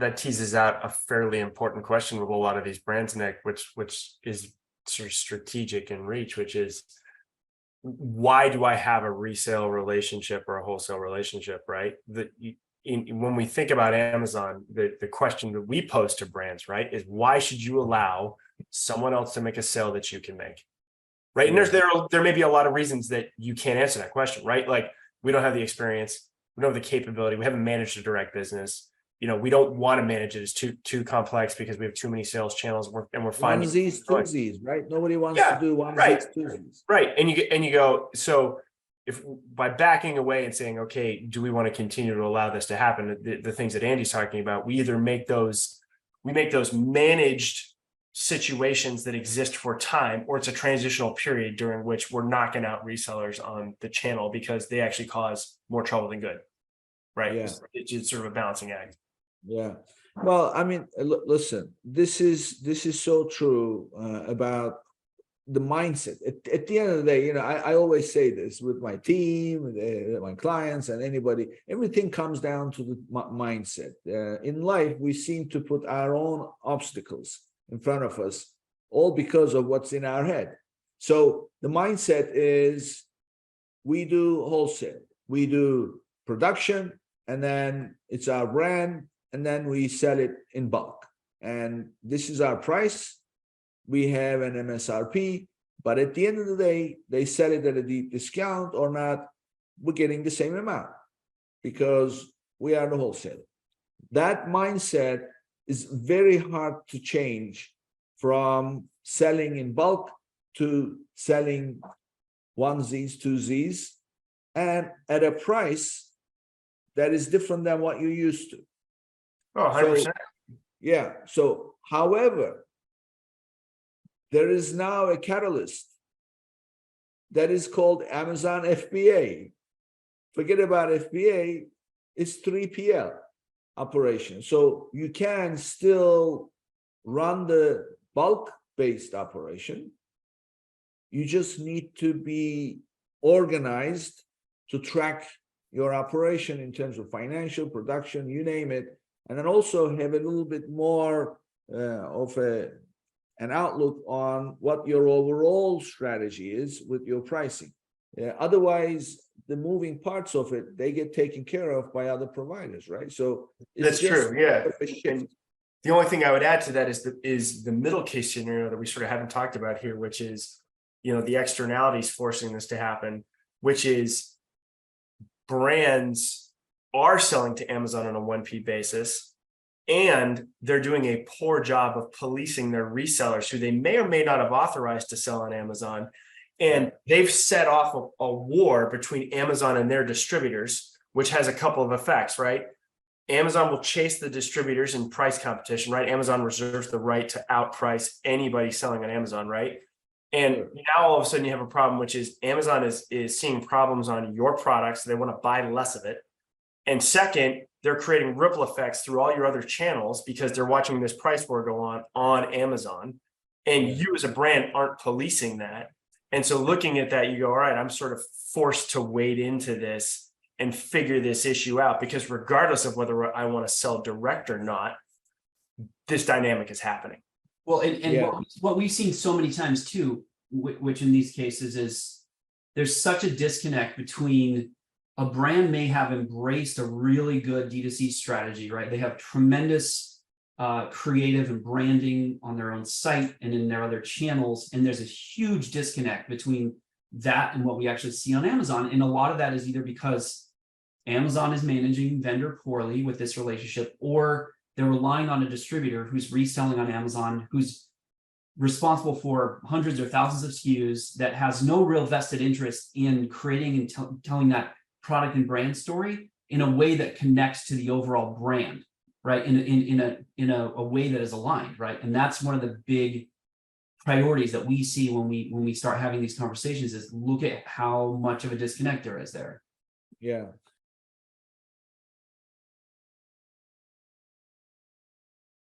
that teases out a fairly important question with a lot of these brands, Nick, which is sort of strategic in reach, which is, why do I have a resale relationship or a wholesale relationship, right? When we think about Amazon, the question that we pose to brands, right, is why should you allow someone else to make a sale that you can make, right? And there may be a lot of reasons that you can't answer that question, right? Like, we don't have the experience, we don't have the capability, we haven't managed a direct business. We don't want to manage it as too complex because we have too many sales channels, and we're finding onesies, twosies, right? Nobody wants Yeah, to do onesies, right. twosies. Right. And you go, so if by backing away and saying, okay, do we want to continue to allow this to happen? The things that Andy's talking about, we either make those managed situations that exist for time, or it's a transitional period during which we're knocking out resellers on the channel because they actually cause more trouble than good. Right. Yeah. It's sort of a balancing act. Yeah. Well, I mean, listen, this is so true about the mindset. At the end of the day, I always say this with my team, with my clients, and anybody. Everything comes down to the mindset. In life, we seem to put our own obstacles in front of us, all because of what's in our head. So the mindset is, we do wholesale, we do production, and then it's our brand, and then we sell it in bulk. And this is our price. We have an MSRP, but at the end of the day, they sell it at a deep discount or not, we're getting the same amount because we are the wholesaler. That mindset is very hard to change from selling in bulk to selling onesies, twosies, and at a price that is different than what you used to. Oh, 100%. So, yeah. So, however, there is now a catalyst that is called Amazon FBA. Forget about FBA, it's 3PL operation. So you can still run the bulk-based operation. You just need to be organized to track your operation in terms of financial, production, you name it, and then also have a little bit more of an outlook on what your overall strategy is with your pricing. Otherwise, the moving parts of it, they get taken care of by other providers, right? So that's true. Yeah. And the only thing I would add to that is the middle case scenario that we sort of haven't talked about here, which is, the externalities forcing this to happen, which is brands are selling to Amazon on a 1P basis, and they're doing a poor job of policing their resellers who they may or may not have authorized to sell on Amazon. And they've set off a war between Amazon and their distributors, which has a couple of effects, right? Amazon will chase the distributors in price competition, right? Amazon reserves the right to outprice anybody selling on Amazon, right? And now all of a sudden you have a problem, which is Amazon is seeing problems on your products. So they want to buy less of it. And second, they're creating ripple effects through all your other channels because they're watching this price war go on Amazon. And you as a brand aren't policing that. And so looking at that, you go, all right, I'm sort of forced to wade into this and figure this issue out, because regardless of whether I want to sell direct or not, this dynamic is happening. Well, and what we've seen so many times too, which in these cases is there's such a disconnect between a brand may have embraced a really good D2C strategy, right? They have tremendous creative and branding on their own site and in their other channels. And there's a huge disconnect between that and what we actually see on Amazon. And a lot of that is either because Amazon is managing vendor poorly with this relationship, or they're relying on a distributor who's reselling on Amazon, who's responsible for hundreds or thousands of SKUs, that has no real vested interest in creating and telling that product and brand story in a way that connects to the overall brand, right? In a way that is aligned, right? And that's one of the big priorities that we see when we start having these conversations, is look at how much of a disconnect there is there. Yeah.